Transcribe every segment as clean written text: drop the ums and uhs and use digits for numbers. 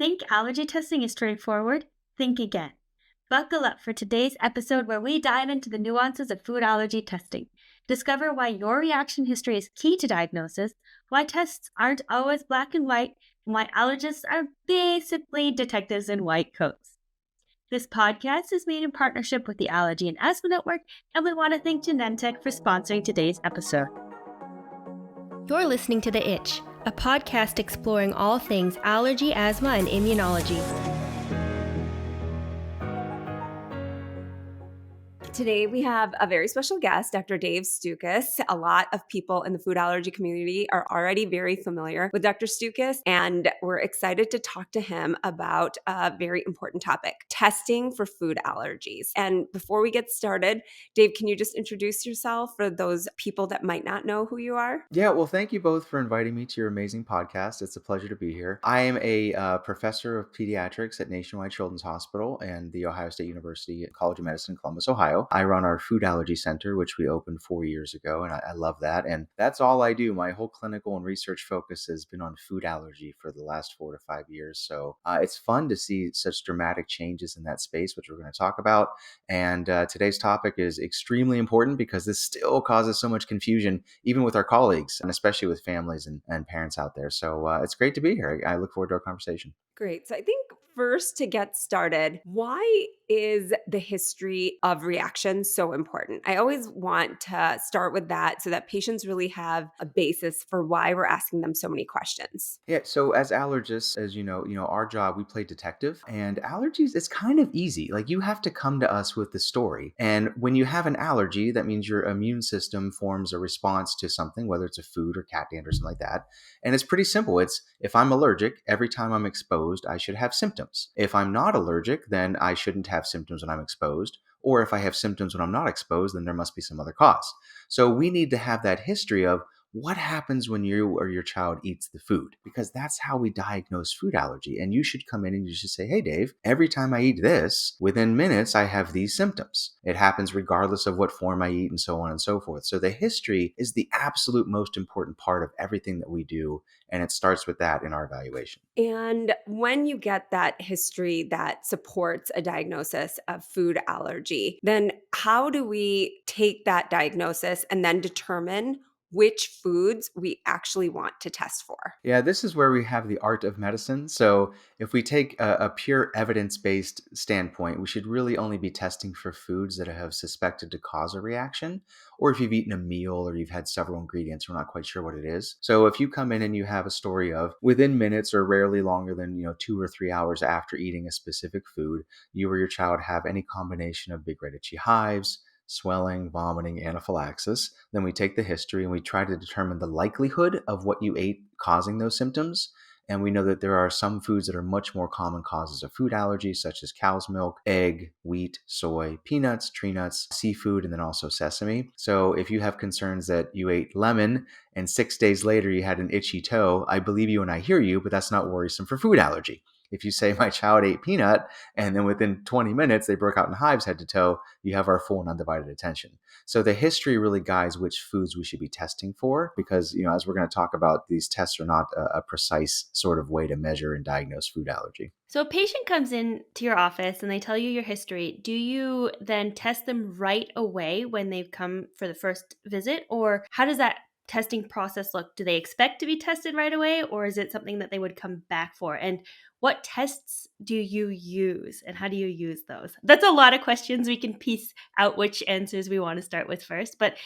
Think allergy testing is straightforward? Think again. Buckle up for today's episode where we dive into the nuances of food allergy testing. Discover why your reaction history is key to diagnosis, why tests aren't always black and white, and why allergists are basically detectives in white coats. This podcast is made in partnership with the Allergy and Asthma Network, and we want to thank Genentech for sponsoring today's episode. You're listening to The Itch, a podcast exploring all things allergy, asthma, and immunology. Today, we have a very special guest, Dr. Dave Stukus. A lot of people in the food allergy community are already very familiar with Dr. Stukus, and we're excited to talk to him about a very important topic, testing for food allergies. And before we get started, Dave, can you just introduce yourself for those people that might not know who you are? Yeah, well, thank you both for inviting me to your amazing podcast. It's a pleasure to be here. I am a professor of pediatrics at Nationwide Children's Hospital and the Ohio State University College of Medicine in Columbus, Ohio. I run our food allergy center, which we opened 4 years ago, and I love that. And that's all I do. My whole clinical and research focus has been on food allergy for the last 4 to 5 years. So it's fun to see such dramatic changes in that space, which we're going to talk about. And today's topic is extremely important because this still causes so much confusion, even with our colleagues, and especially with families and parents out there. So it's great to be here. I look forward to our conversation. Great. So I think first to get started, why is the history of reaction so important? I always want to start with that so that patients really have a basis for why we're asking them so many questions. Yeah, so as allergists, as our job, we play detective, and allergies, it's kind of easy. Like, you have to come to us with the story. And when you have an allergy, that means your immune system forms a response to something, whether it's a food or cat dander or something like that. And it's pretty simple. It's, if I'm allergic, every time I'm exposed, I should have symptoms. If I'm not allergic, then I shouldn't have symptoms when I'm exposed. Or if I have symptoms when I'm not exposed, then there must be some other cause. So we need to have that history of what happens when you or your child eats the food, because that's how we diagnose food allergy. And you should come in and you should say, hey, Dave, every time I eat this, within minutes, I have these symptoms. It happens regardless of what form I eat and so on and so forth. So the history is the absolute most important part of everything that we do. And it starts with that in our evaluation. And when you get that history that supports a diagnosis of food allergy, then how do we take that diagnosis and then determine which foods we actually want to test for? Yeah, this is where we have the art of medicine. So if we take a pure evidence-based standpoint, we should really only be testing for foods that have suspected to cause a reaction, or if you've eaten a meal or you've had several ingredients, we're not quite sure what it is. So if you come in and you have a story of within minutes or rarely longer than 2 or 3 hours after eating a specific food, you or your child have any combination of big red itchy hives, swelling, vomiting, anaphylaxis, then we take the history and we try to determine the likelihood of what you ate causing those symptoms. And we know that there are some foods that are much more common causes of food allergies, such as cow's milk, egg, wheat, soy, peanuts, tree nuts, seafood, and then also sesame. So if you have concerns that you ate lemon and 6 days later you had an itchy toe, I believe you and I hear you, but that's not worrisome for food allergy. If you say my child ate peanut and then within 20 minutes they broke out in hives head to toe, you have our full and undivided attention. So the history really guides which foods we should be testing for, because, as we're going to talk about, these tests are not a precise sort of way to measure and diagnose food allergy. So a patient comes in to your office and they tell you your history. Do you then test them right away when they've come for the first visit? Or how does that testing process look? Do they expect to be tested right away, or is it something that they would come back for? And what tests do you use and how do you use those? That's a lot of questions. We can piece out which answers we want to start with first. But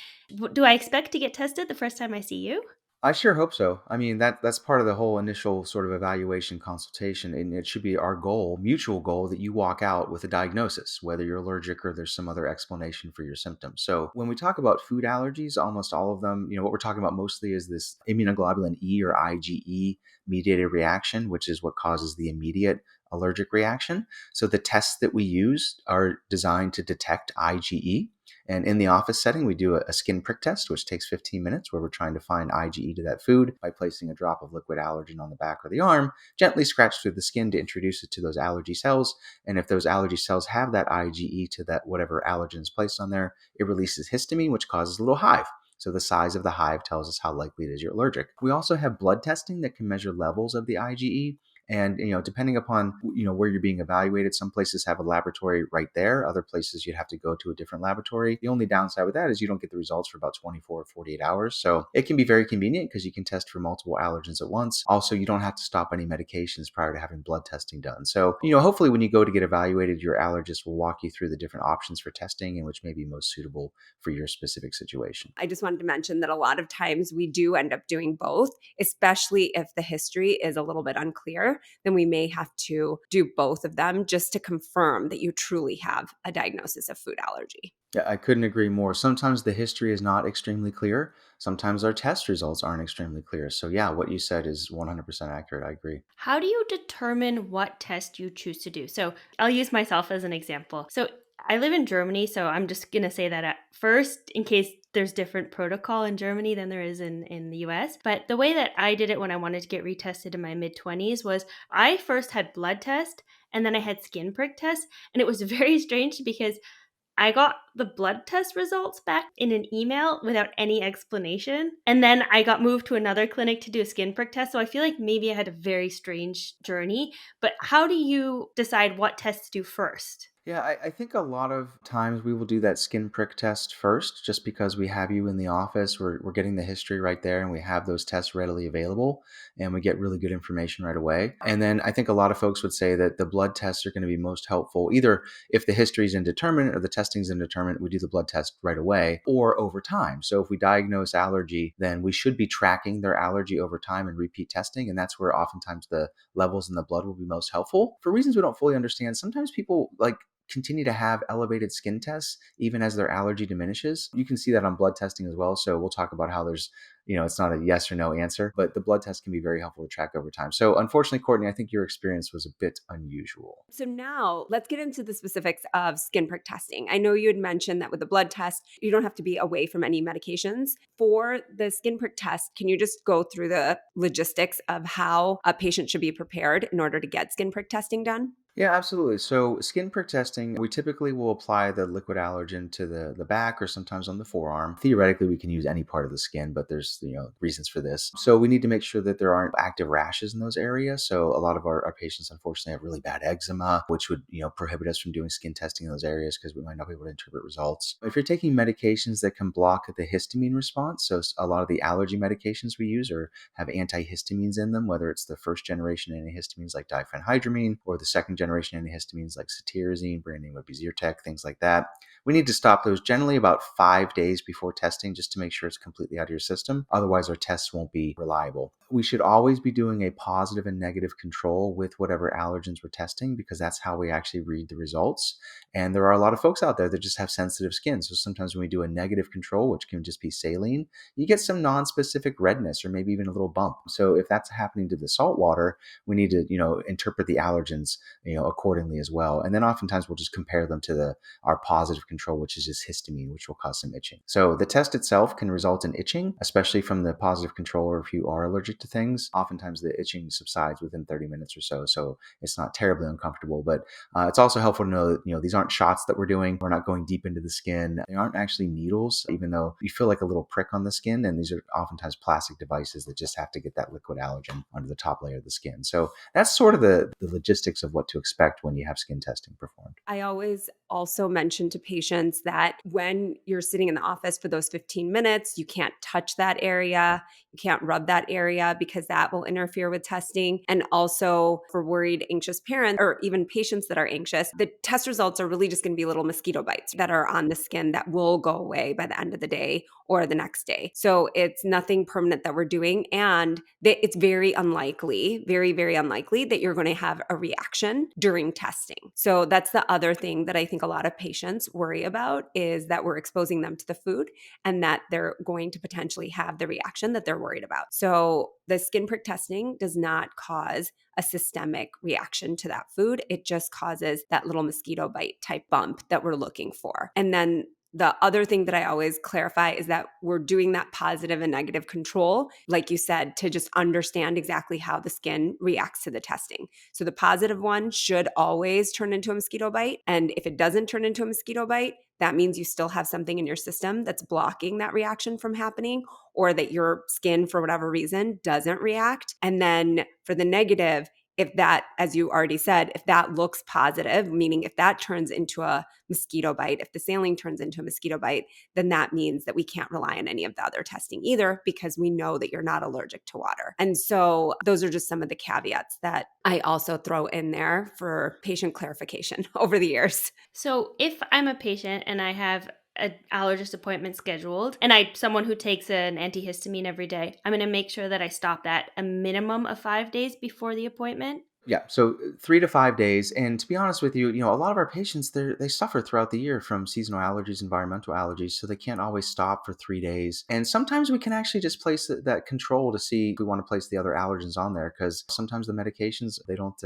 do I expect to get tested the first time I see you? I sure hope so. I mean, that's part of the whole initial sort of evaluation consultation, and it should be our goal, mutual goal, that you walk out with a diagnosis, whether you're allergic or there's some other explanation for your symptoms. So when we talk about food allergies, almost all of them, what we're talking about mostly is this immunoglobulin E or IgE mediated reaction, which is what causes the immediate allergic reaction. So the tests that we use are designed to detect IgE. And in the office setting, we do a skin prick test, which takes 15 minutes, where we're trying to find IgE to that food by placing a drop of liquid allergen on the back or the arm, gently scratch through the skin to introduce it to those allergy cells. And if those allergy cells have that IgE to that whatever allergen is placed on there, it releases histamine, which causes a little hive. So the size of the hive tells us how likely it is you're allergic. We also have blood testing that can measure levels of the IgE. And, depending upon, where you're being evaluated, some places have a laboratory right there. Other places you'd have to go to a different laboratory. The only downside with that is you don't get the results for about 24 or 48 hours. So it can be very convenient because you can test for multiple allergens at once. Also, you don't have to stop any medications prior to having blood testing done. So, hopefully when you go to get evaluated, your allergist will walk you through the different options for testing and which may be most suitable for your specific situation. I just wanted to mention that a lot of times we do end up doing both, especially if the history is a little bit unclear, then we may have to do both of them just to confirm that you truly have a diagnosis of food allergy. Yeah, I couldn't agree more. Sometimes the history is not extremely clear. Sometimes our test results aren't extremely clear. So, yeah, what you said is 100% accurate. I agree. How do you determine what test you choose to do? So I'll use myself as an example. So I live in Germany, so I'm just going to say that at first, in case there's different protocol in Germany than there is in the US. But the way that I did it when I wanted to get retested in my mid-20s was I first had blood test and then I had skin prick test. And it was very strange because I got the blood test results back in an email without any explanation. And then I got moved to another clinic to do a skin prick test. So I feel like maybe I had a very strange journey. But how do you decide what test to do first? Yeah, I think a lot of times we will do that skin prick test first just because we have you in the office. We're getting the history right there and we have those tests readily available and we get really good information right away. And then I think a lot of folks would say that the blood tests are going to be most helpful either if the history is indeterminate or the testing is indeterminate, we do the blood test right away or over time. So if we diagnose allergy, then we should be tracking their allergy over time and repeat testing. And that's where oftentimes the levels in the blood will be most helpful. For reasons we don't fully understand, sometimes people continue to have elevated skin tests even as their allergy diminishes. You can see that on blood testing as well. So we'll talk about how there's, it's not a yes or no answer, but the blood test can be very helpful to track over time. So unfortunately, Kortney, I think your experience was a bit unusual. So now let's get into the specifics of skin prick testing. I know you had mentioned that with the blood test, you don't have to be away from any medications. For the skin prick test, can you just go through the logistics of how a patient should be prepared in order to get skin prick testing done? Yeah, absolutely. So skin prick testing, we typically will apply the liquid allergen to the back or sometimes on the forearm. Theoretically, we can use any part of the skin, but there's reasons for this. So we need to make sure that there aren't active rashes in those areas. So a lot of our patients unfortunately have really bad eczema, which would prohibit us from doing skin testing in those areas because we might not be able to interpret results. If you're taking medications that can block the histamine response, so a lot of the allergy medications we use or have antihistamines in them, whether it's the first generation antihistamines like diphenhydramine or the second generation antihistamines like cetirizine, brand name would be Zyrtec, things like that. We need to stop those generally about 5 days before testing just to make sure it's completely out of your system. Otherwise, our tests won't be reliable. We should always be doing a positive and negative control with whatever allergens we're testing because that's how we actually read the results. And there are a lot of folks out there that just have sensitive skin. So sometimes when we do a negative control, which can just be saline, you get some non-specific redness or maybe even a little bump. So if that's happening to the salt water, we need to, interpret the allergens, accordingly as well. And then oftentimes we'll just compare them to our positive control, which is just histamine, which will cause some itching. So the test itself can result in itching, especially from the positive control or if you are allergic to things. Oftentimes the itching subsides within 30 minutes or so. So it's not terribly uncomfortable, but it's also helpful to know that, these aren't shots that we're doing. We're not going deep into the skin. They aren't actually needles, even though you feel like a little prick on the skin. And these are oftentimes plastic devices that just have to get that liquid allergen under the top layer of the skin. So that's sort of the logistics of what to expect when you have skin testing performed. I always also mention to patients that when you're sitting in the office for those 15 minutes, you can't touch that area, you can't rub that area because that will interfere with testing. And also for worried, anxious parents or even patients that are anxious, the test results are really just going to be little mosquito bites that are on the skin that will go away by the end of the day or the next day. So it's nothing permanent that we're doing. And it's very unlikely, very, very unlikely that you're going to have a reaction during testing. So that's the other thing that I think a lot of patients worry about is that we're exposing them to the food and that they're going to potentially have the reaction that they're worried about. So the skin prick testing does not cause a systemic reaction to that food. It just causes that little mosquito bite type bump that we're looking for. And then the other thing that I always clarify is that we're doing that positive and negative control, like you said, to just understand exactly how the skin reacts to the testing. So the positive one should always turn into a mosquito bite. And if it doesn't turn into a mosquito bite, that means you still have something in your system that's blocking that reaction from happening, or that your skin, for whatever reason, doesn't react. And then for the negative, if that, as you already said, if that looks positive, meaning if that turns into a mosquito bite, if the saline turns into a mosquito bite, then that means that we can't rely on any of the other testing either, because we know that you're not allergic to water. And so those are just some of the caveats that I also throw in there for patient clarification over the years. So if I'm a patient and I have an allergist appointment scheduled and I'm someone who takes an antihistamine every day, I'm going to make sure that I stop that a minimum of 5 days before the appointment. Yeah, so 3 to 5 days. And to be honest with you, a lot of our patients they suffer throughout the year from seasonal allergies, environmental allergies, so they can't always stop for 3 days. And sometimes we can actually just place that control to see if we want to place the other allergens on there, because sometimes the medications they don't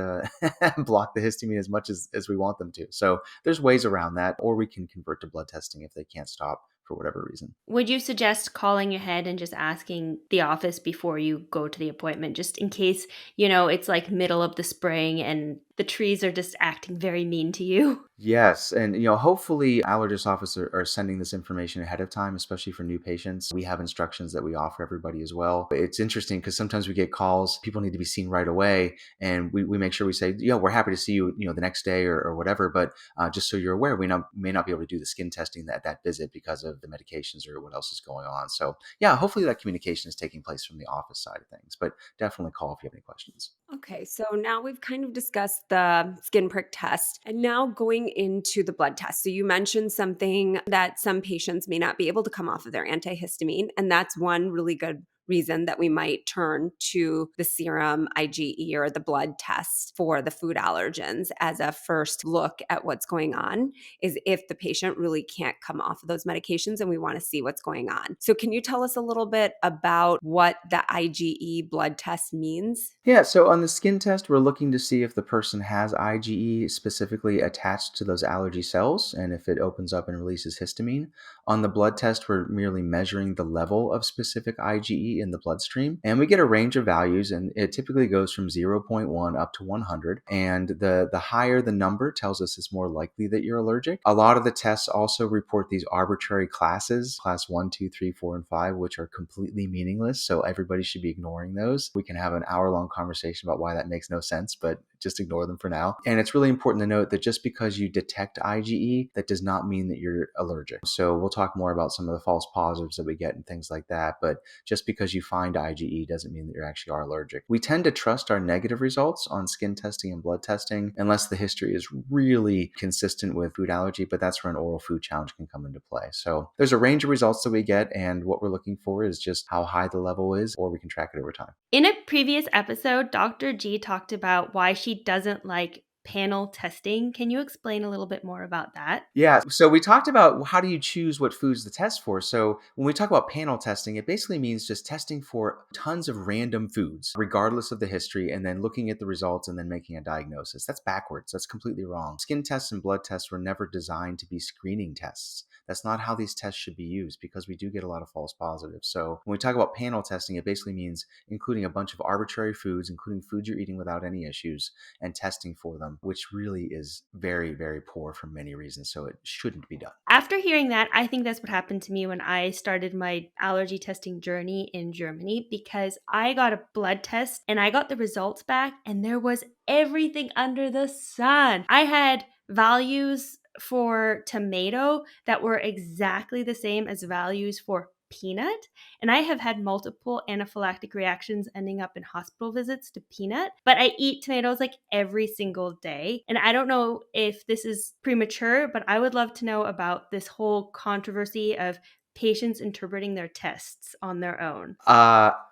block the histamine as much as we want them to. So there's ways around that, or we can convert to blood testing if they can't stop for whatever reason. Would you suggest calling ahead and just asking the office before you go to the appointment, just in case, it's like middle of the spring and the trees are just acting very mean to you? Yes, and hopefully allergist offices are sending this information ahead of time, especially for new patients. We have instructions that we offer everybody as well. It's interesting because sometimes we get calls, people need to be seen right away, and we make sure we say, we're happy to see you, the next day or whatever, but just so you're aware, may not be able to do the skin testing that visit because of the medications or what else is going on. So yeah, hopefully that communication is taking place from the office side of things, but definitely call if you have any questions. Okay, so now we've kind of discussed the skin prick test and now going into the blood test. So you mentioned something that some patients may not be able to come off of their antihistamine, and that's one really good reason that we might turn to the serum IgE or the blood test for the food allergens as a first look at what's going on, is if the patient really can't come off of those medications and we want to see what's going on. So can you tell us a little bit about what the IgE blood test means? Yeah, so on the skin test, we're looking to see if the person has IgE specifically attached to those allergy cells and if it opens up and releases histamine. On the blood test, we're merely measuring the level of specific IgE in the bloodstream, and we get a range of values, and it typically goes from zero point 0.1 up to 100. And the higher the number tells us it's more likely that you're allergic. A lot of the tests also report these arbitrary classes, class 1, 2, 3, 4, and 5, which are completely meaningless. So everybody should be ignoring those. We can have an hour-long conversation about why that makes no sense, but just ignore them for now. And it's really important to note that just because you detect IgE, that does not mean that you're allergic. So we'll talk more about some of the false positives that we get and things like that. But just because you find IgE doesn't mean that you actually are allergic. We tend to trust our negative results on skin testing and blood testing unless the history is really consistent with food allergy, but that's where an oral food challenge can come into play. So there's a range of results that we get, and what we're looking for is just how high the level is, or we can track it over time. In a previous episode, Dr. G talked about why she doesn't like panel testing. Can you explain a little bit more about that? Yeah. So we talked about how do you choose what foods to test for. So when we talk about panel testing, it basically means just testing for tons of random foods, regardless of the history, and then looking at the results and then making a diagnosis. That's backwards. That's completely wrong. Skin tests and blood tests were never designed to be screening tests. That's not how these tests should be used, because we do get a lot of false positives. So when we talk about panel testing, it basically means including a bunch of arbitrary foods, including foods you're eating without any issues, and testing for them, which really is very, very poor for many reasons. So it shouldn't be done. After hearing that, I think that's what happened to me when I started my allergy testing journey in Germany, because I got a blood test and I got the results back and there was everything under the sun. I had values for tomato that were exactly the same as values for peanut, and I have had multiple anaphylactic reactions ending up in hospital visits to peanut, but I eat tomatoes like every single day. And I don't know if this is premature, but I would love to know about this whole controversy of patients interpreting their tests on their own.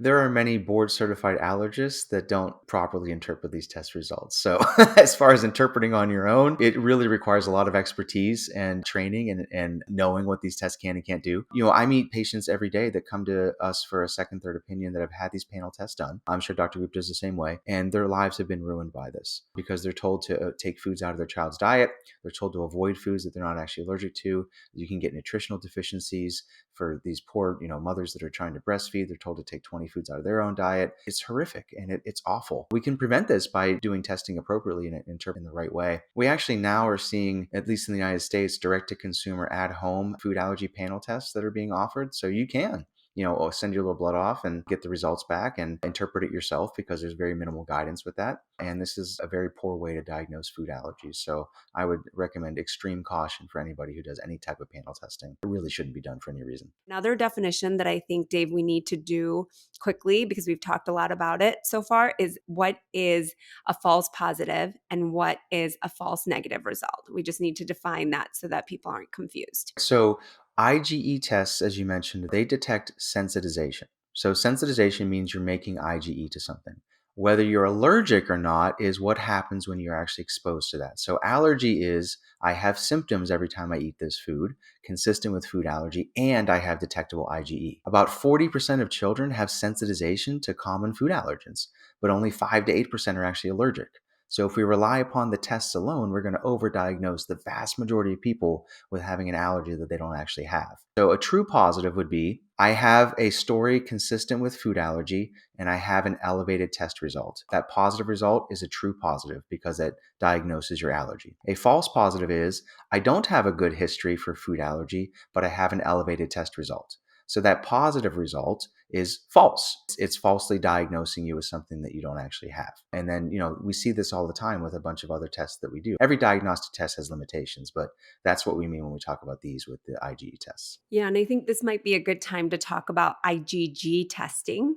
There are many board certified allergists that don't properly interpret these test results. So as far as interpreting on your own, it really requires a lot of expertise and training and knowing what these tests can and can't do. I meet patients every day that come to us for a second, third opinion that have had these panel tests done. I'm sure Dr. Gupta is the same way. And their lives have been ruined by this because they're told to take foods out of their child's diet. They're told to avoid foods that they're not actually allergic to. You can get nutritional deficiencies. For these poor, mothers that are trying to breastfeed, they're told to take 20 foods out of their own diet. It's horrific and it's awful. We can prevent this by doing testing appropriately and interpreting the right way. We actually now are seeing, at least in the United States, direct to consumer at home food allergy panel tests that are being offered. So you can or send your little blood off and get the results back and interpret it yourself, because there's very minimal guidance with that. And this is a very poor way to diagnose food allergies. So I would recommend extreme caution for anybody who does any type of panel testing. It really shouldn't be done for any reason. Another definition that I think, Dave, we need to do quickly, because we've talked a lot about it so far, is what is a false positive and what is a false negative result. We just need to define that so that people aren't confused. So IgE tests, as you mentioned, they detect sensitization. So sensitization means you're making IgE to something. Whether you're allergic or not is what happens when you're actually exposed to that. So allergy is I have symptoms every time I eat this food, consistent with food allergy, and I have detectable IgE. About 40% of children have sensitization to common food allergens, but only 5 to 8% are actually allergic. So if we rely upon the tests alone, we're going to overdiagnose the vast majority of people with having an allergy that they don't actually have. So a true positive would be, I have a story consistent with food allergy and I have an elevated test result. That positive result is a true positive because it diagnoses your allergy. A false positive is, I don't have a good history for food allergy, but I have an elevated test result. So that positive result is false. It's falsely diagnosing you with something that you don't actually have. And then, we see this all the time with a bunch of other tests that we do. Every diagnostic test has limitations, but that's what we mean when we talk about these with the IgE tests. Yeah, and I think this might be a good time to talk about IgG testing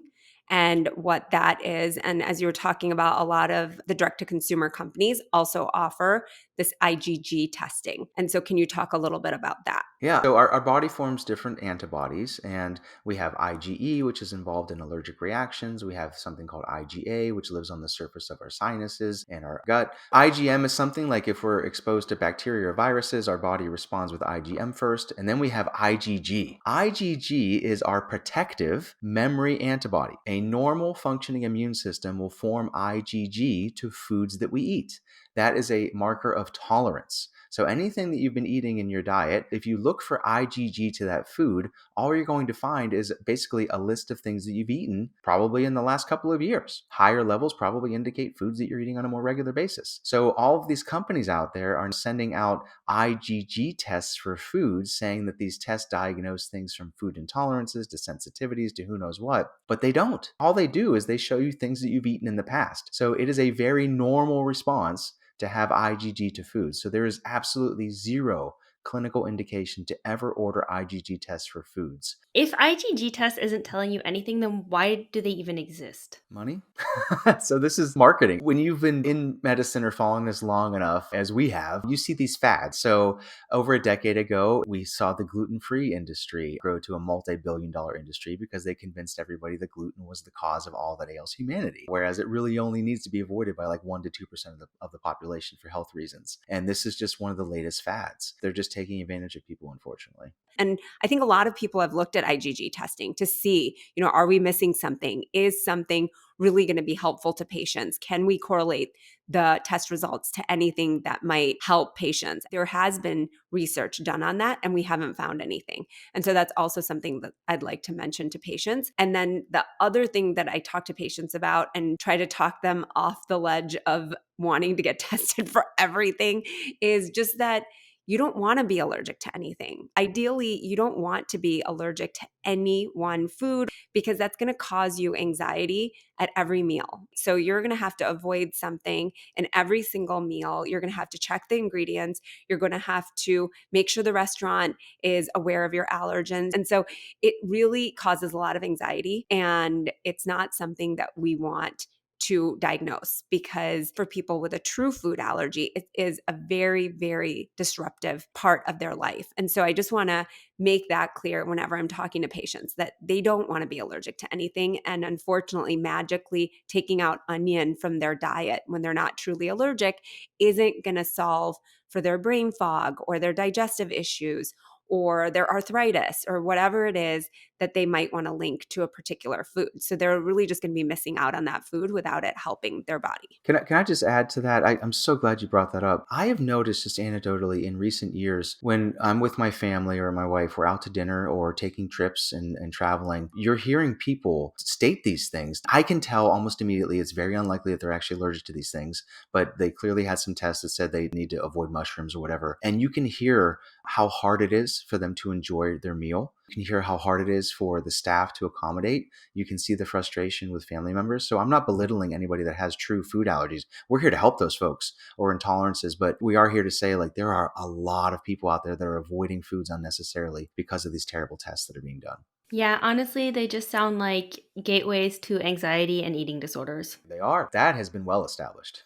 and what that is. And as you were talking about, a lot of the direct-to-consumer companies also offer this IgG testing. And so can you talk a little bit about that? Yeah. So our body forms different antibodies, and we have IgE, which is involved in allergic reactions. We have something called IgA, which lives on the surface of our sinuses and our gut. IgM is something like if we're exposed to bacteria or viruses, our body responds with IgM first, and then we have IgG. IgG is our protective memory antibody. A normal functioning immune system will form IgG to foods that we eat. That is a marker of tolerance. So anything that you've been eating in your diet, if you look for IgG to that food, all you're going to find is basically a list of things that you've eaten probably in the last couple of years. Higher levels probably indicate foods that you're eating on a more regular basis. So all of these companies out there are sending out IgG tests for foods, saying that these tests diagnose things from food intolerances to sensitivities to who knows what, but they don't. All they do is they show you things that you've eaten in the past. So it is a very normal response to have IgG to foods. So there is absolutely zero clinical indication to ever order IgG tests for foods. If IgG test isn't telling you anything, then why do they even exist? Money? So this is marketing. When you've been in medicine or following this long enough, as we have, you see these fads. So over a decade ago, we saw the gluten-free industry grow to a multi-billion-dollar industry because they convinced everybody that gluten was the cause of all that ails humanity, whereas it really only needs to be avoided by like 1 to 2% of the population for health reasons. And this is just one of the latest fads. They're just taking advantage of people, unfortunately. And I think a lot of people have looked at IgG testing to see, are we missing something? Is something really going to be helpful to patients? Can we correlate the test results to anything that might help patients? There has been research done on that, and we haven't found anything. And so that's also something that I'd like to mention to patients. And then the other thing that I talk to patients about and try to talk them off the ledge of wanting to get tested for everything is just that you don't want to be allergic to anything. Ideally, you don't want to be allergic to any one food because that's going to cause you anxiety at every meal. So you're going to have to avoid something in every single meal. You're going to have to check the ingredients. You're going to have to make sure the restaurant is aware of your allergens. And so it really causes a lot of anxiety, and it's not something that we want to diagnose, because for people with a true food allergy, it is a very, very disruptive part of their life. And so I just want to make that clear whenever I'm talking to patients that they don't want to be allergic to anything. And unfortunately, magically taking out onion from their diet when they're not truly allergic isn't going to solve for their brain fog or their digestive issues or their arthritis or whatever it is that they might want to link to a particular food. So they're really just going to be missing out on that food without it helping their body. Can I just add to that? I'm so glad you brought that up. I have noticed just anecdotally in recent years, when I'm with my family or my wife, we're out to dinner or taking trips and traveling, you're hearing people state these things. I can tell almost immediately it's very unlikely that they're actually allergic to these things, but they clearly had some tests that said they need to avoid mushrooms or whatever. And you can hear how hard it is for them to enjoy their meal. You can hear how hard it is for the staff to accommodate. You can see the frustration with family members. So I'm not belittling anybody that has true food allergies. We're here to help those folks or intolerances, but we are here to say, like, there are a lot of people out there that are avoiding foods unnecessarily because of these terrible tests that are being done. Yeah, honestly, they just sound like gateways to anxiety and eating disorders. They are. That has been well established.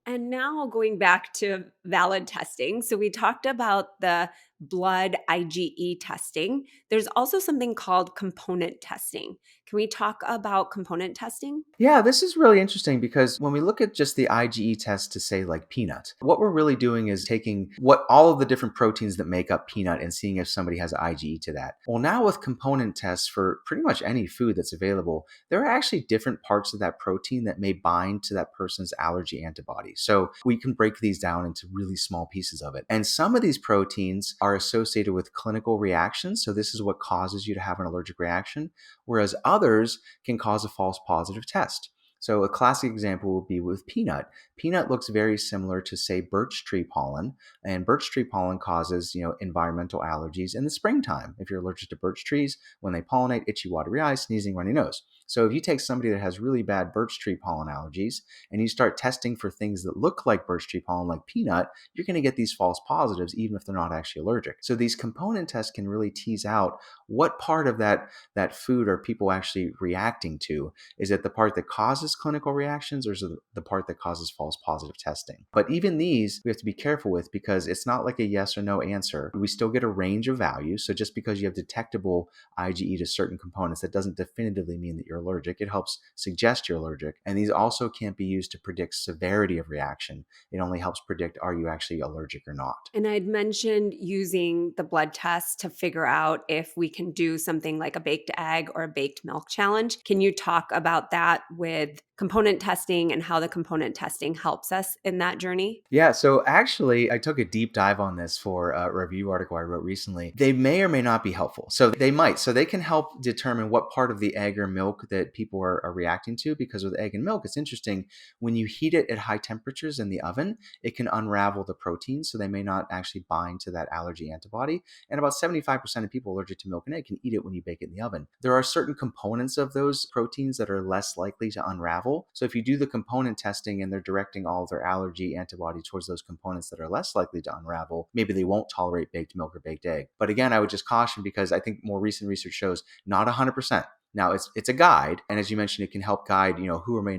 And now going back to valid testing. So we talked about the blood IgE testing. There's also something called component testing. Can we talk about component testing? Yeah, this is really interesting because when we look at just the IgE test to say like peanut, what we're really doing is taking what all of the different proteins that make up peanut and seeing if somebody has IgE to that. Well, now with component tests for pretty much any food that's available, there are actually different parts of that protein that may bind to that person's allergy antibody. So we can break these down into really small pieces of it. And some of these proteins are associated with clinical reactions. So this is what causes you to have an allergic reaction, whereas others can cause a false positive test. So a classic example would be with peanut. Peanut looks very similar to, say, birch tree pollen, and birch tree pollen causes, environmental allergies in the springtime. If you're allergic to birch trees, when they pollinate, itchy, watery eyes, sneezing, runny nose. So if you take somebody that has really bad birch tree pollen allergies and you start testing for things that look like birch tree pollen, like peanut, you're going to get these false positives, even if they're not actually allergic. So these component tests can really tease out what part of that food are people actually reacting to. Is it the part that causes clinical reactions, or is it the part that causes false positive testing? But even these we have to be careful with because it's not like a yes or no answer. We still get a range of values. So just because you have detectable IgE to certain components, that doesn't definitively mean that you're allergic. It helps suggest you're allergic. And these also can't be used to predict severity of reaction. It only helps predict, are you actually allergic or not? And I'd mentioned using the blood test to figure out if we can do something like a baked egg or a baked milk challenge. Can you talk about that with component testing and how the component testing helps us in that journey? Yeah, so actually, I took a deep dive on this for a review article I wrote recently. They may or may not be helpful. So they might. So they can help determine what part of the egg or milk that people are reacting to. Because with egg and milk, it's interesting. When you heat it at high temperatures in the oven, it can unravel the proteins. So they may not actually bind to that allergy antibody. And about 75% of people allergic to milk and egg can eat it when you bake it in the oven. There are certain components of those proteins that are less likely to unravel. So if you do the component testing and they're directing all of their allergy antibody towards those components that are less likely to unravel, maybe they won't tolerate baked milk or baked egg. But again, I would just caution because I think more recent research shows not 100%. Now it's a guide, and as you mentioned, it can help guide who or may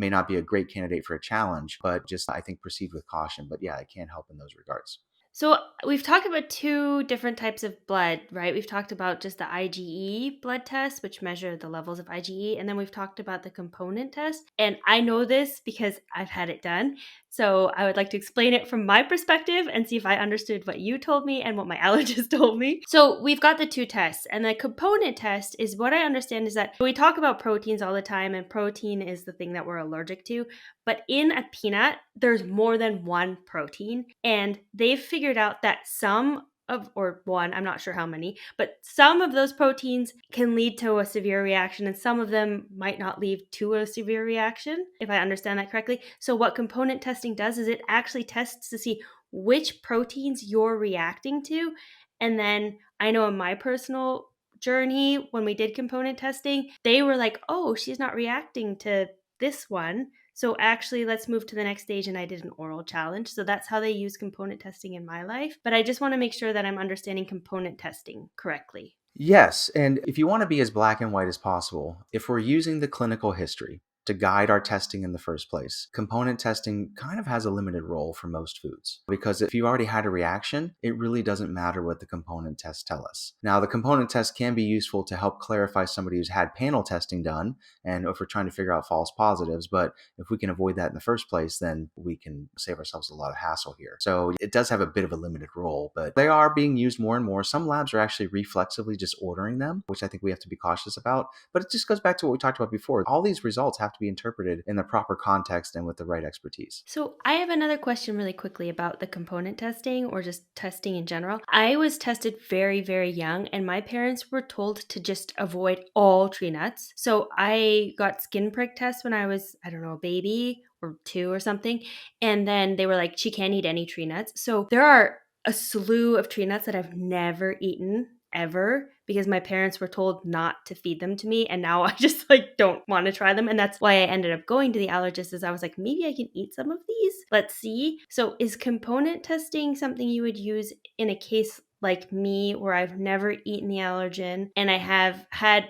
not be a great candidate for a challenge, but just I think proceed with caution. But yeah, it can help in those regards. So we've talked about two different types of blood, right? We've talked about just the IgE blood test, which measure the levels of IgE, and then we've talked about the component test. And I know this because I've had it done. So I would like to explain it from my perspective and see if I understood what you told me and what my allergist told me. So we've got the two tests, and the component test is what I understand is that we talk about proteins all the time, and protein is the thing that we're allergic to. But in a peanut, there's more than one protein, and they've figured out that I'm not sure how many, but some of those proteins can lead to a severe reaction and some of them might not lead to a severe reaction, if I understand that correctly. So what component testing does is it actually tests to see which proteins you're reacting to. And then I know in my personal journey, when we did component testing, they were like, oh, she's not reacting to this one. So actually, let's move to the next stage. And I did an oral challenge. So that's how they use component testing in my life. But I just want to make sure that I'm understanding component testing correctly. Yes, and if you want to be as black and white as possible, if we're using the clinical history to guide our testing in the first place, component testing kind of has a limited role for most foods. Because if you already had a reaction, it really doesn't matter what the component tests tell us. Now, the component test can be useful to help clarify somebody who's had panel testing done, and if we're trying to figure out false positives, but if we can avoid that in the first place, then we can save ourselves a lot of hassle here. So it does have a bit of a limited role, but they are being used more and more. Some labs are actually reflexively just ordering them, which I think we have to be cautious about. But it just goes back to what we talked about before. All these results have to be interpreted in the proper context and with the right expertise. So I have another question really quickly about the component testing or just testing in general. I was tested very, very young and my parents were told to just avoid all tree nuts. So I got skin prick tests when I was, I don't know, a baby or 2 or something. And then they were like, she can't eat any tree nuts. So there are a slew of tree nuts that I've never eaten ever because my parents were told not to feed them to me. And now I just like don't want to try them. And that's why I ended up going to the allergist, is I was like, maybe I can eat some of these. Let's see. So is component testing something you would use in a case like me where I've never eaten the allergen and I have had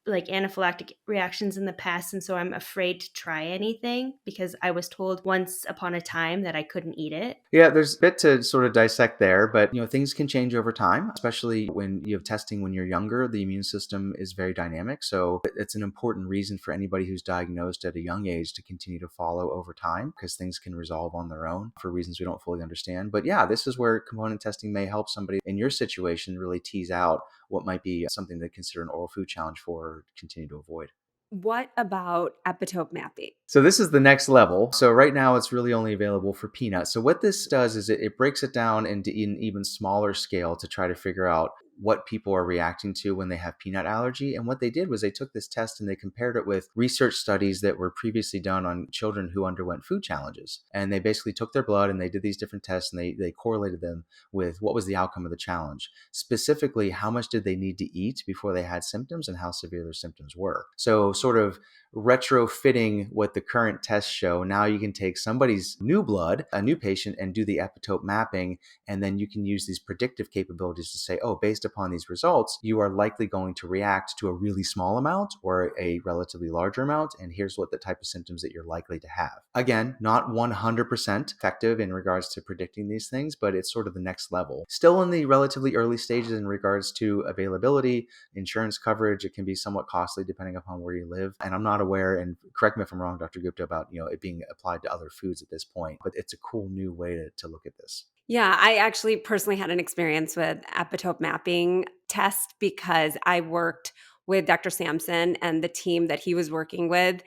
like anaphylactic reactions in the past, and so I'm afraid to try anything because I was told once upon a time that I couldn't eat it? Yeah, there's a bit to sort of dissect there, but things can change over time, especially when you have testing when you're younger. The immune system is very dynamic, so it's an important reason for anybody who's diagnosed at a young age to continue to follow over time, because things can resolve on their own for reasons we don't fully understand. But yeah, this is where component testing may help somebody in your situation really tease out what might be something they consider an oral food challenge for or continue to avoid. What about epitope mapping? So this is the next level. So right now it's really only available for peanuts. So what this does is it breaks it down into an even smaller scale to try to figure out what people are reacting to when they have peanut allergy. And what they did was they took this test and they compared it with research studies that were previously done on children who underwent food challenges. And they basically took their blood and they did these different tests and they correlated them with what was the outcome of the challenge. Specifically, how much did they need to eat before they had symptoms and how severe their symptoms were. So sort of retrofitting what the current tests show. Now you can take somebody's new blood, a new patient, and do the epitope mapping. And then you can use these predictive capabilities to say, oh, based upon these results, you are likely going to react to a really small amount or a relatively larger amount. And here's what the type of symptoms that you're likely to have. Again, not 100% effective in regards to predicting these things, but it's sort of the next level. Still in the relatively early stages in regards to availability, insurance coverage. It can be somewhat costly depending upon where you live. And I'm not aware, and correct me if I'm wrong, Dr. Gupta, about it being applied to other foods at this point, but it's a cool new way to look at this. Yeah, I actually personally had an experience with epitope mapping test because I worked with Dr. Sampson, and the team that he was working with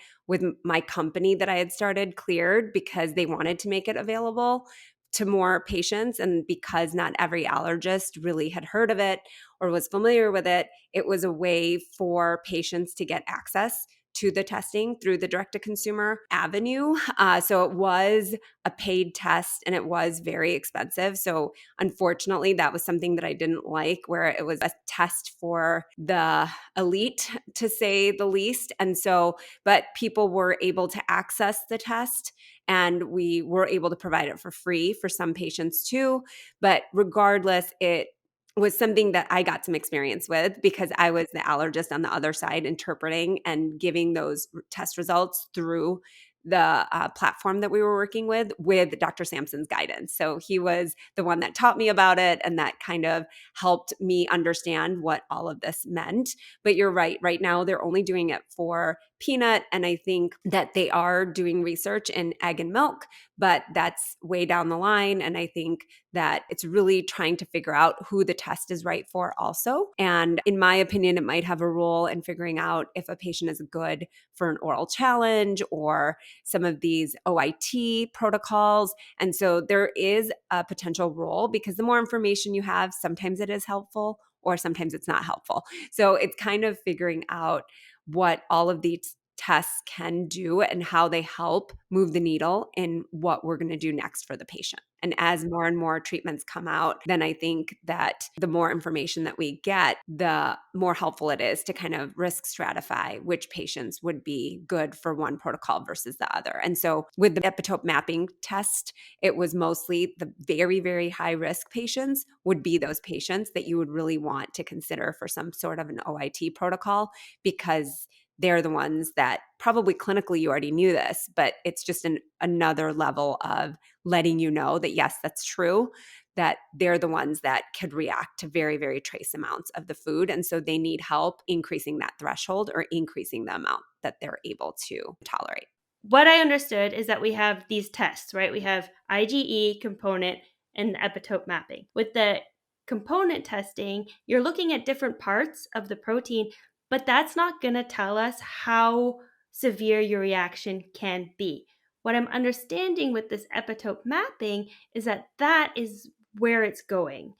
my company that I had started cleared because they wanted to make it available to more patients. And because not every allergist really had heard of it or was familiar with it, it was a way for patients to get access to the testing through the direct to consumer avenue. So it was a paid test and it was very expensive. So unfortunately, that was something that I didn't like, where it was a test for the elite, to say the least. And so, but people were able to access the test and we were able to provide it for free for some patients too. But regardless, it was something that I got some experience with because I was the allergist on the other side interpreting and giving those test results through the platform that we were working with Dr. Sampson's guidance. So he was the one that taught me about it and that kind of helped me understand what all of this meant. But you're right. Right now, they're only doing it for peanut. And I think that they are doing research in egg and milk, but that's way down the line. And I think that it's really trying to figure out who the test is right for also. And in my opinion, it might have a role in figuring out if a patient is good for an oral challenge or some of these OIT protocols. And so there is a potential role because the more information you have, sometimes it is helpful or sometimes it's not helpful. So it's kind of figuring out what all of these tests can do and how they help move the needle in what we're going to do next for the patient. And as more and more treatments come out, then I think that the more information that we get, the more helpful it is to kind of risk stratify which patients would be good for one protocol versus the other. And so with the epitope mapping test, it was mostly the very, very high risk patients would be those patients that you would really want to consider for some sort of an OIT protocol, because they're the ones that probably clinically you already knew this, but it's just another level of letting you know that, yes, that's true, that they're the ones that could react to very, very trace amounts of the food. And so they need help increasing that threshold or increasing the amount that they're able to tolerate. What I understood is that we have these tests, right? We have IgE, component, and epitope mapping. With the component testing, you're looking at different parts of the protein, but that's not going to tell us how severe your reaction can be. What I'm understanding with this epitope mapping is that that is where it's going.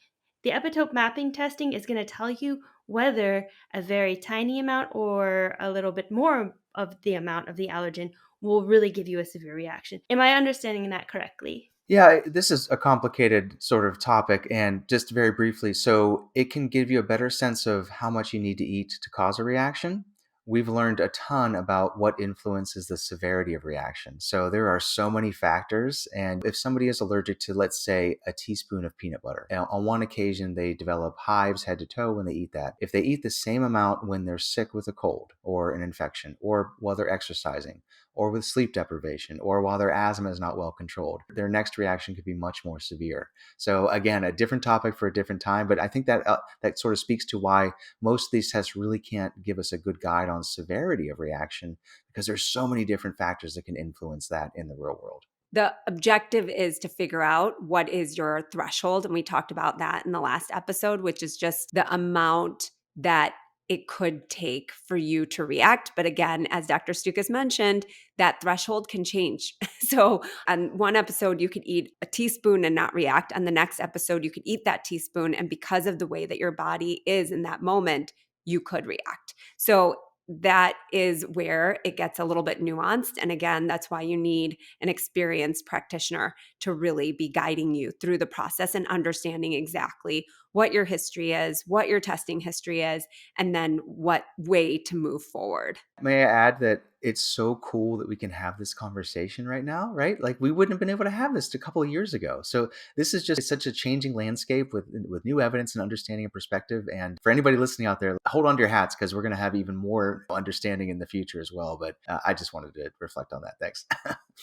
The epitope mapping testing is going to tell you whether a very tiny amount or a little bit more of the amount of the allergen will really give you a severe reaction. Am I understanding that correctly? Yeah, this is a complicated sort of topic. And just very briefly, so it can give you a better sense of how much you need to eat to cause a reaction. We've learned a ton about what influences the severity of reaction. So there are so many factors. And if somebody is allergic to, let's say, a teaspoon of peanut butter, on one occasion they develop hives head to toe when they eat that. If they eat the same amount when they're sick with a cold or an infection, or while they're exercising, or with sleep deprivation, or while their asthma is not well controlled, their next reaction could be much more severe. So again, a different topic for a different time, but I think that that sort of speaks to why most of these tests really can't give us a good guide on severity of reaction, because there's so many different factors that can influence that in the real world. The objective is to figure out what is your threshold. And we talked about that in the last episode, which is just the amount that it could take for you to react. But again, as Dr. Stukus mentioned, that threshold can change. So on one episode, you could eat a teaspoon and not react. On the next episode, you could eat that teaspoon. And because of the way that your body is in that moment, you could react. So that is where it gets a little bit nuanced. And again, that's why you need an experienced practitioner to really be guiding you through the process and understanding exactly what your history is, what your testing history is, and then what way to move forward. May I add that it's so cool that we can have this conversation right now, right? Like we wouldn't have been able to have this a couple of years ago. So this is just such a changing landscape with new evidence and understanding and perspective. And for anybody listening out there, hold on to your hats because we're going to have even more understanding in the future as well. But I just wanted to reflect on that. Thanks.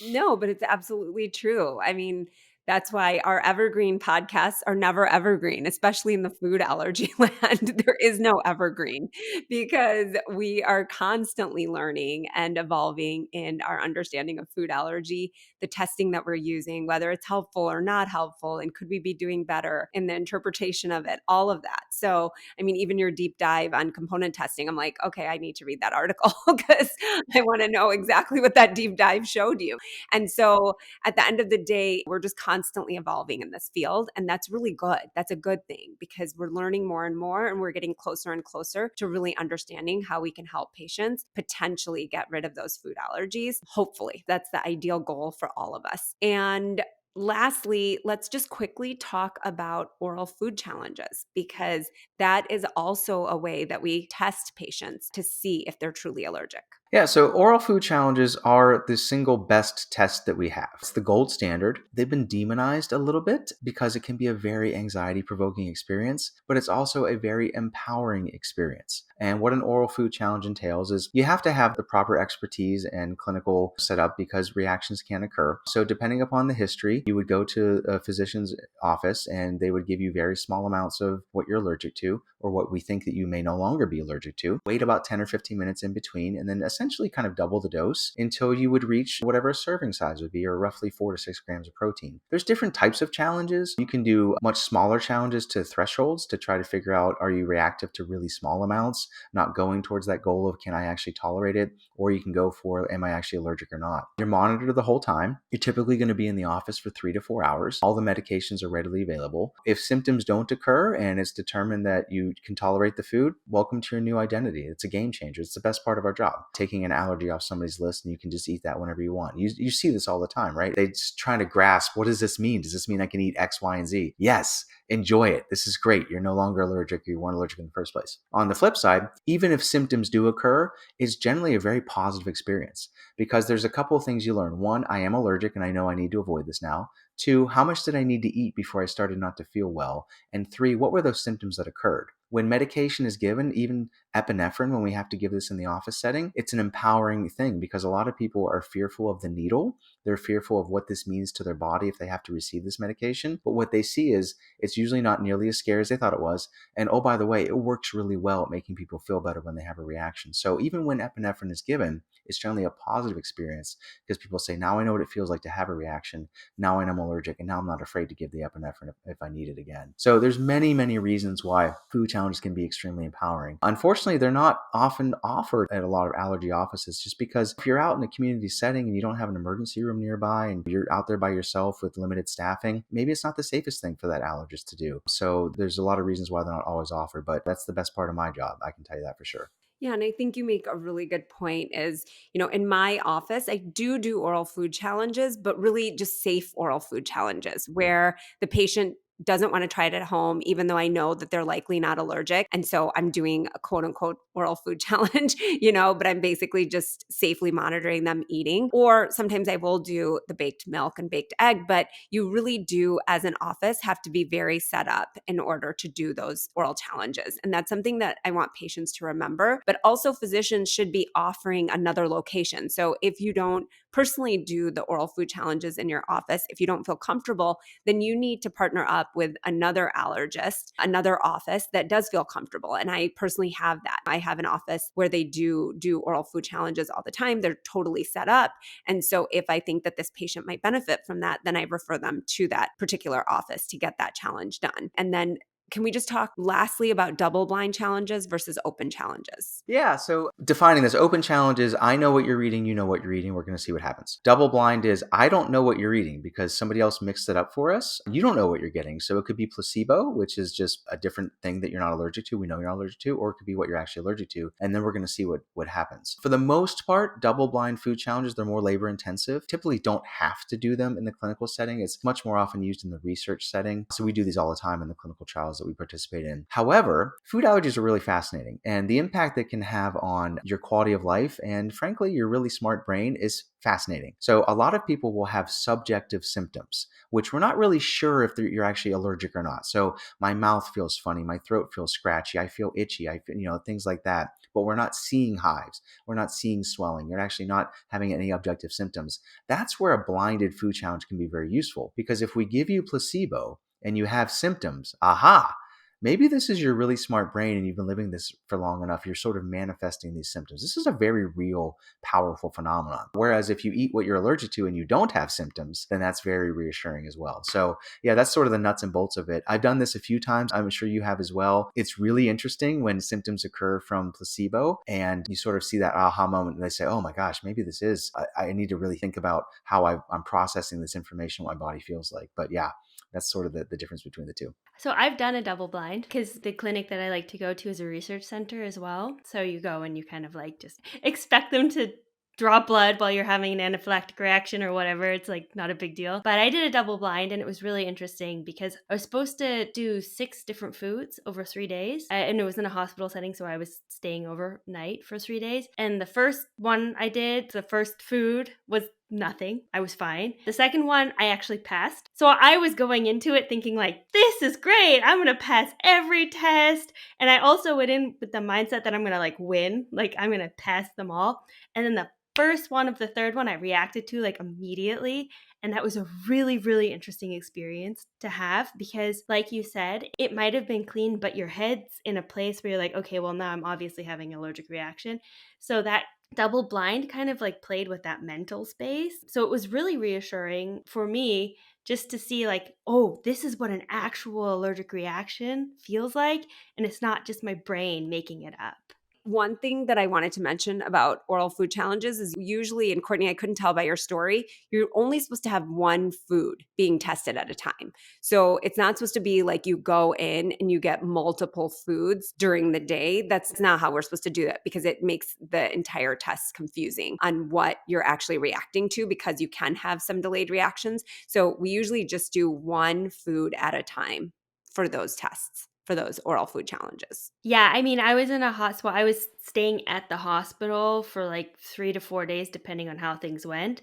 No, but it's absolutely true. I mean, that's why our evergreen podcasts are never evergreen, especially in the food allergy land. There is no evergreen because we are constantly learning and evolving in our understanding of food allergy, the testing that we're using, whether it's helpful or not helpful, and could we be doing better in the interpretation of it, all of that. So, I mean, even your deep dive on component testing, I'm like, okay, I need to read that article because I want to know exactly what that deep dive showed you. And so at the end of the day, we're just constantly evolving in this field. And that's really good. That's a good thing because we're learning more and more and we're getting closer and closer to really understanding how we can help patients potentially get rid of those food allergies. Hopefully, that's the ideal goal for all of us. And lastly, let's just quickly talk about oral food challenges because that is also a way that we test patients to see if they're truly allergic. Yeah, so oral food challenges are the single best test that we have. It's the gold standard. They've been demonized a little bit because it can be a very anxiety provoking experience, but it's also a very empowering experience. And what an oral food challenge entails is you have to have the proper expertise and clinical setup because reactions can occur. So, depending upon the history, you would go to a physician's office and they would give you very small amounts of what you're allergic to or what we think that you may no longer be allergic to. Wait about 10 or 15 minutes in between and then essentially kind of double the dose until you would reach whatever a serving size would be, or roughly 4 to 6 grams of protein. There's different types of challenges. You can do much smaller challenges to thresholds to try to figure out, are you reactive to really small amounts, not going towards that goal of can I actually tolerate it? Or you can go for, am I actually allergic or not? You're monitored the whole time. You're typically going to be in the office for 3 to 4 hours. All the medications are readily available. If symptoms don't occur and it's determined that you can tolerate the food, welcome to your new identity. It's a game changer. It's the best part of our job. Taking an allergy off somebody's list and you can just eat that whenever you want. You see this all the time, right? They're just trying to grasp, what does this mean? Does this mean I can eat X, Y, and Z? Yes, enjoy it. This is great. You're no longer allergic. You weren't allergic in the first place. On the flip side, even if symptoms do occur, it's generally a very positive experience because there's a couple of things you learn. One, I am allergic and I know I need to avoid this now. Two, how much did I need to eat before I started not to feel well? And three, what were those symptoms that occurred? When medication is given, even epinephrine, when we have to give this in the office setting, it's an empowering thing because a lot of people are fearful of the needle. They're fearful of what this means to their body if they have to receive this medication. But what they see is it's usually not nearly as scary as they thought it was. And oh, by the way, it works really well at making people feel better when they have a reaction. So even when epinephrine is given, it's generally a positive experience because people say, now I know what it feels like to have a reaction. Now I know I'm allergic and now I'm not afraid to give the epinephrine if I need it again. So there's many, many reasons why food challenges can be extremely empowering. Unfortunately, they're not often offered at a lot of allergy offices just because if you're out in a community setting and you don't have an emergency room nearby and you're out there by yourself with limited staffing, maybe it's not the safest thing for that allergist to do. So there's a lot of reasons why they're not always offered, but that's the best part of my job. I can tell you that for sure. Yeah, and I think you make a really good point is, in my office, I do oral food challenges, but really just safe oral food challenges where the patient doesn't want to try it at home, even though I know that they're likely not allergic. And so I'm doing a quote unquote oral food challenge, but I'm basically just safely monitoring them eating. Or sometimes I will do the baked milk and baked egg, but you really do, as an office, have to be very set up in order to do those oral challenges. And that's something that I want patients to remember. But also, physicians should be offering another location. So if you don't personally do the oral food challenges in your office, if you don't feel comfortable, then you need to partner up with another allergist, another office that does feel comfortable. And I personally have that. I have an office where they do oral food challenges all the time. They're totally set up. And so if I think that this patient might benefit from that, then I refer them to that particular office to get that challenge done. And then can we just talk lastly about double blind challenges versus open challenges? Yeah, so defining this, open challenge is I know what you're eating, you know what you're eating, we're going to see what happens. Double blind is I don't know what you're eating because somebody else mixed it up for us. You don't know what you're getting. So it could be placebo, which is just a different thing that you're not allergic to. We know you're not allergic to, or it could be what you're actually allergic to. And then we're going to see what happens. For the most part, double blind food challenges, they're more labor intensive. Typically don't have to do them in the clinical setting. It's much more often used in the research setting. So we do these all the time in the clinical trials that we participate in. However, food allergies are really fascinating, and the impact they can have on your quality of life and frankly your really smart brain is fascinating. So a lot of people will have subjective symptoms which we're not really sure if you're actually allergic or not. So my mouth feels funny, my throat feels scratchy, I feel itchy, I feel, things like that. But we're not seeing hives, we're not seeing swelling, you're actually not having any objective symptoms. That's where a blinded food challenge can be very useful, because if we give you placebo and you have symptoms, aha, maybe this is your really smart brain and you've been living this for long enough. You're sort of manifesting these symptoms. This is a very real, powerful phenomenon. Whereas if you eat what you're allergic to and you don't have symptoms, then that's very reassuring as well. So yeah, that's sort of the nuts and bolts of it. I've done this a few times. I'm sure you have as well. It's really interesting when symptoms occur from placebo and you sort of see that aha moment and they say, oh my gosh, maybe this is, I need to really think about how I'm processing this information, what my body feels like. But yeah, that's sort of the difference between the two. So I've done a double blind because the clinic that I like to go to is a research center as well. So you go and you kind of like just expect them to draw blood while you're having an anaphylactic reaction or whatever. It's like not a big deal. But I did a double blind and it was really interesting because I was supposed to do 6 different foods over 3 days. And it was in a hospital setting, so I was staying overnight for 3 days. And the first one I did, the first food was nothing. I was fine. The second one, I actually passed. So I was going into it thinking like, this is great. I'm going to pass every test. And I also went in with the mindset that I'm going to like win. Like I'm going to pass them all. And then the first one of the third one I reacted to like immediately. And that was a really, really interesting experience to have because, like you said, it might have been clean, but your head's in a place where you're like, okay, well, now I'm obviously having an allergic reaction. So that double blind kind of like played with that mental space. So it was really reassuring for me just to see like, oh, this is what an actual allergic reaction feels like. And it's not just my brain making it up. One thing that I wanted to mention about oral food challenges is usually, and Kortney, I couldn't tell by your story, you're only supposed to have one food being tested at a time. So it's not supposed to be like you go in and you get multiple foods during the day. That's not how we're supposed to do that because it makes the entire test confusing on what you're actually reacting to because you can have some delayed reactions. So we usually just do one food at a time for those tests, for those oral food challenges. Yeah, I mean, I was in a hospital. I was staying at the hospital for like 3 to 4 days, depending on how things went.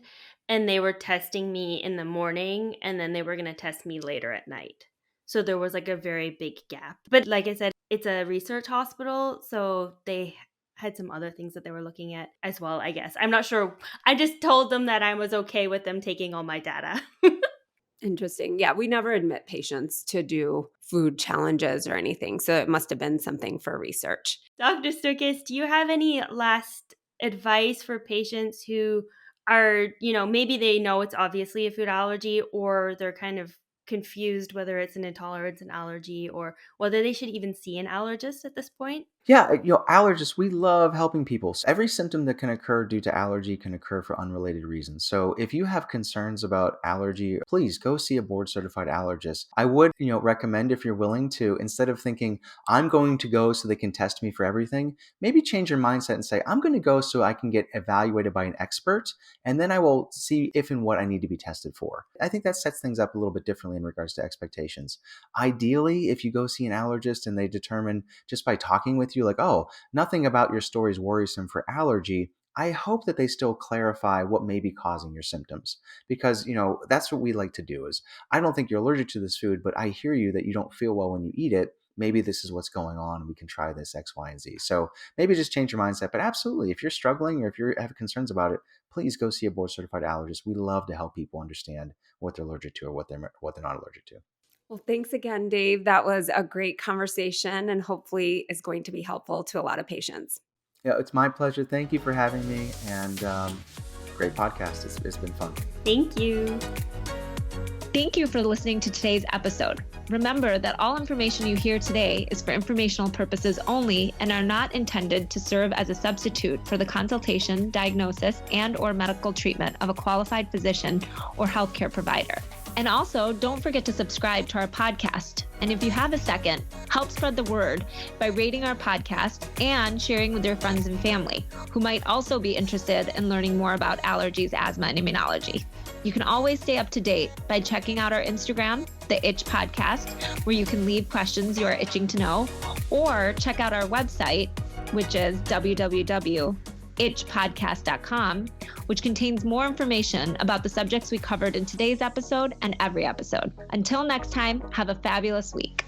And they were testing me in the morning, and then they were going to test me later at night. So there was like a very big gap. But like I said, it's a research hospital. So they had some other things that they were looking at as well, I guess. I'm not sure. I just told them that I was okay with them taking all my data. Interesting. Yeah, we never admit patients to do food challenges or anything. So it must have been something for research. Dr. Stukus, do you have any last advice for patients who are, maybe they know it's obviously a food allergy or they're kind of confused whether it's an intolerance, an allergy, or whether they should even see an allergist at this point? Yeah, allergists, we love helping people. Every symptom that can occur due to allergy can occur for unrelated reasons. So if you have concerns about allergy, please go see a board certified allergist. I would, recommend, if you're willing to, instead of thinking, I'm going to go so they can test me for everything, maybe change your mindset and say, I'm going to go so I can get evaluated by an expert, and then I will see if and what I need to be tested for. I think that sets things up a little bit differently in regards to expectations. Ideally, if you go see an allergist and they determine just by talking with you, like, oh, nothing about your story is worrisome for allergy, I hope that they still clarify what may be causing your symptoms, because that's what we like to do. Is, I don't think you're allergic to this food, but I hear you that you don't feel well when you eat it. Maybe this is what's going on. We can try this X, Y, and Z. So maybe just change your mindset. But absolutely, if you're struggling or if you have concerns about it, please go see a board certified allergist. We love to help people understand what they're allergic to or what they're not allergic to. Well, thanks again, Dave. That was a great conversation and hopefully is going to be helpful to a lot of patients. Yeah, it's my pleasure. Thank you for having me, and great podcast. It's been fun. Thank you. Thank you for listening to today's episode. Remember that all information you hear today is for informational purposes only and are not intended to serve as a substitute for the consultation, diagnosis, and/or medical treatment of a qualified physician or healthcare provider. And also, don't forget to subscribe to our podcast. And if you have a second, help spread the word by rating our podcast and sharing with your friends and family who might also be interested in learning more about allergies, asthma, and immunology. You can always stay up to date by checking out our Instagram, The Itch Podcast, where you can leave questions you are itching to know, or check out our website, which is www.itchpodcast.com, which contains more information about the subjects we covered in today's episode and every episode. Until next time, have a fabulous week.